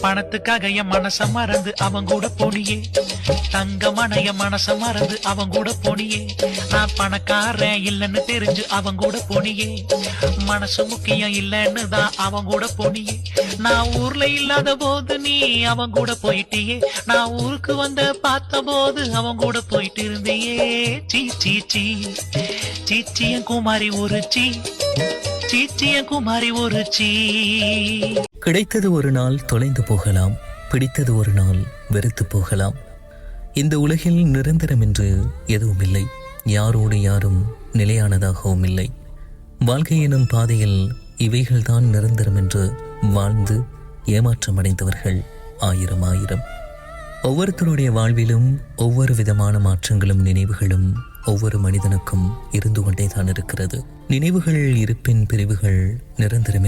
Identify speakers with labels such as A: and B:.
A: பணத்துக்காக என் மனச மறந்து அவன் கூட போனியே, தங்கமான என் மனச மறந்து அவன் கூட போனியே, நான் பணக்காரன் இல்லைன்னு தெரிஞ்சு அவன் கூட போனியே, மனசு முக்கியம் இல்லைன்னு தான் அவன் கூட போனியே, நான் ஊர்ல இல்லாத போது நீ அவன் கூட போயிட்டியே, நான் ஊருக்கு வந்த பார்த்த போது அவன் கூட போயிட்டு இருந்தியே. சீ சீ சீ சீச்சியன் குமாரி ஒரு சீச்சியன் குமாரி ஒரு
B: கிடைத்தது ஒரு நாள் தொலைந்து போகலாம், பிடித்தது ஒரு நாள் வெறுத்து போகலாம். இந்த உலகில் நிரந்தரம் என்று எதுவும் இல்லை, யாரோடு யாரும் நிலையானதாகவும் இல்லை. வாழ்க்கை எனும் பாதையில் இவைகள்தான் நிரந்தரம் என்று வாழ்ந்து ஏமாற்றமடைந்தவர்கள் ஆயிரம் ஆயிரம். ஒவ்வொருத்தருடைய வாழ்விலும் ஒவ்வொரு விதமான மாற்றங்களும் நினைவுகளும் ஒவ்வொரு மனிதனுக்கும் இருந்து கொண்டே தான் இருக்கிறது. நினைவுகள் இருப்பின் பிரிவுகள் நிரந்தரமில்லை.